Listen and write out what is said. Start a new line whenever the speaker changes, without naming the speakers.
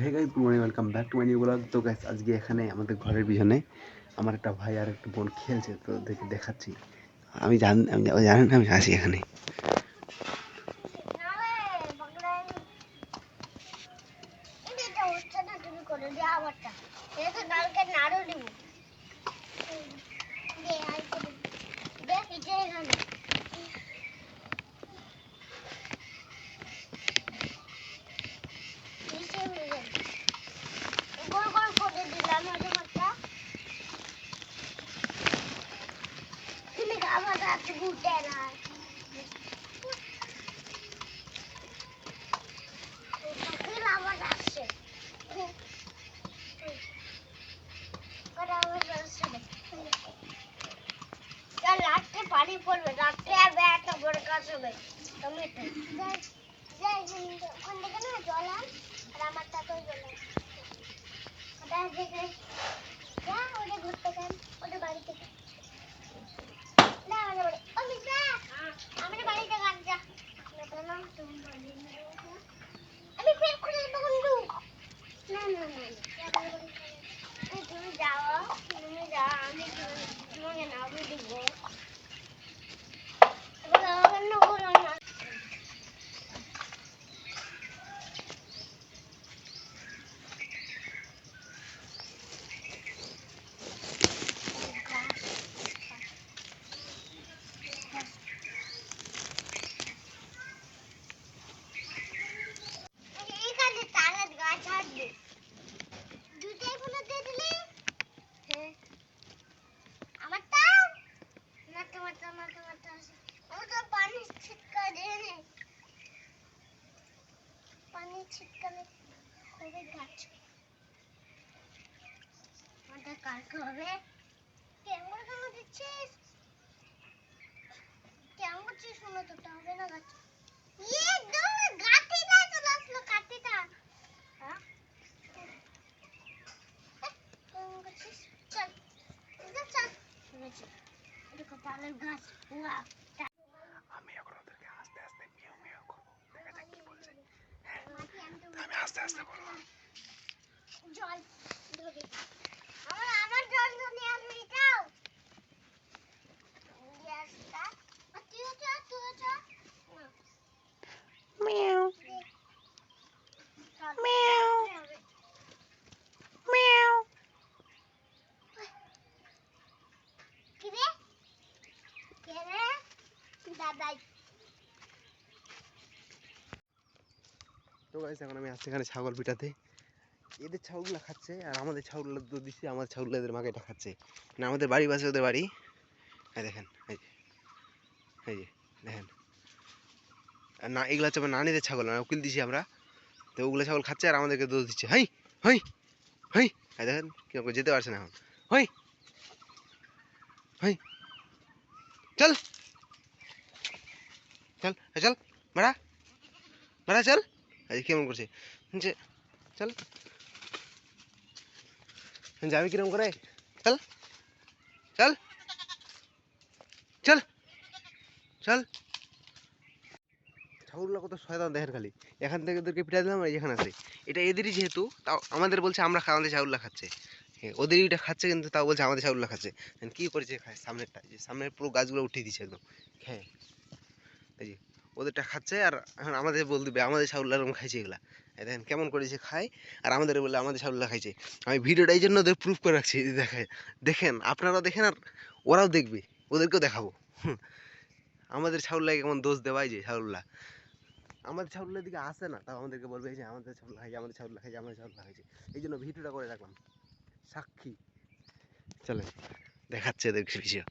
Hey guys, good morning, welcome back to my new blog. তো guys, আজকে এখানে আমাদের ঘরের পিছনে আমার একটা ভাই আর একটা বোন খেলছে, তো দেখাচ্ছি। জানেন আমি আসি এখানে।
রাত্রে পানি পড়বে, রাত্রে আর এত বড় গাছ হবে টমেটো ওখান থেকে না জল আন, আর আমার তাতেও জল আন। ওটা দেখে যা, ওটা ঘুরতে যান, ওটা বাড়ি থেকে না, আমাদের বাড়ি ও মিশা, আমাদের বাড়িতে গাছ যা না, আমি ফের খুলে দেবো বন্ধু। না না না, তুমি যাও, তুমি যাও, আমি তোমাকে না বুঝবো। শীতকালে খুবই গাছ ওটা কাটতে হবে। কেমন কেমন দিচ্ছিস, কেমন করছিস? শোনো তো হবে না গাছ। ইয়ে দৌড় গাঠি না চলে আসলো কাটিটা। হ্যাঁ কেমন করছিস? চল চল শুনেছি এটা কপালের গাছ। ওয়া
আমি এখন ওদেরকে আস্তে আস্তে মিয়াও মিয়াও করবো, দেখা যাক কি বলছে। আমি আস্তে আস্তে করবো।
জল ধরে আমার জল ধরে আসবি যাও। গ্যাসটা তুইও চ মিয়াও মিয়াও মিয়াও। কি রে কে রে? দাদাই।
তো গাইস, এখন আমি আসছি এখানে ছাগল পিটাতে। এদের ছাগলগুলো খাচ্ছে আর আমাদের ছাগলগুলো দুধ দিচ্ছে, আমাদের ছাগলগুলো এদের মাকে এটা খাচ্ছে। মানে আমাদের বাড়ি পাশে ওদের বাড়ি। হ্যাঁ দেখেন, এই যে দেখেন। আর না, এগুলো হচ্ছে আমার নানিদের ছাগল, না উকিল দিছি আমরা। তো ওগুলো ছাগল খাচ্ছে আর আমাদেরকে দুধ দিচ্ছে। হাই হাই হাই, হ্যাঁ দেখেন কিরকম যেতে পারছে না এখন। হাই হাই, চল চল চল, বাড়া বাড়া চল। এই কেমন করছে যে, চল যাবি কিরম করে, চল চল চল চল। ছাগলগুলো কত শয়তান দেখেন, খালি এখান থেকে ওদেরকে পিটাই দিলাম আর এখানে আছে। এটা এদেরই যেহেতু, তাও আমাদের বলছে আমরা আমাদের ছাগলগুলো খাচ্ছে। হ্যাঁ, ওদেরই এটা খাচ্ছে, কিন্তু তাও বলছে আমাদের ছাগলগুলো খাচ্ছে। কী করেছে খায় সামনেরটা, যে সামনের পুরো গাছগুলো উঠিয়ে দিচ্ছে একদম। হ্যাঁ এই যে ওদেরটা খাচ্ছে আর এখন আমাদের বল দিবে আমাদের ছাগলগুলো এরকম খাইছে এগুলা। দেখেন কেমন করেছে খায়, আর আমাদের বলে আমাদের ছাগলগুলো খাইছে। আমি ভিডিওটা এই জন্য ওদের প্রুফ করে রাখছি, দেখেন দেখেন আপনারাও দেখেন আর ওরাও দেখবে, ওদেরকেও দেখাবো। আমাদের ছাগলগুলা কেমন দোষ দেওয়াই, যে ছাগলগুলা আমাদের ছাগলের দিকে আসে না, তাও আমাদেরকে বলবে এই যে আমাদের ছাগল খাইছে, আমাদের ছাগল খাইছে, আমাদের ছাগল খাইছে। এই জন্য ভিডিওটা করে রাখলাম, সাক্ষী। চলেন দেখাচ্ছে এদের কিছু।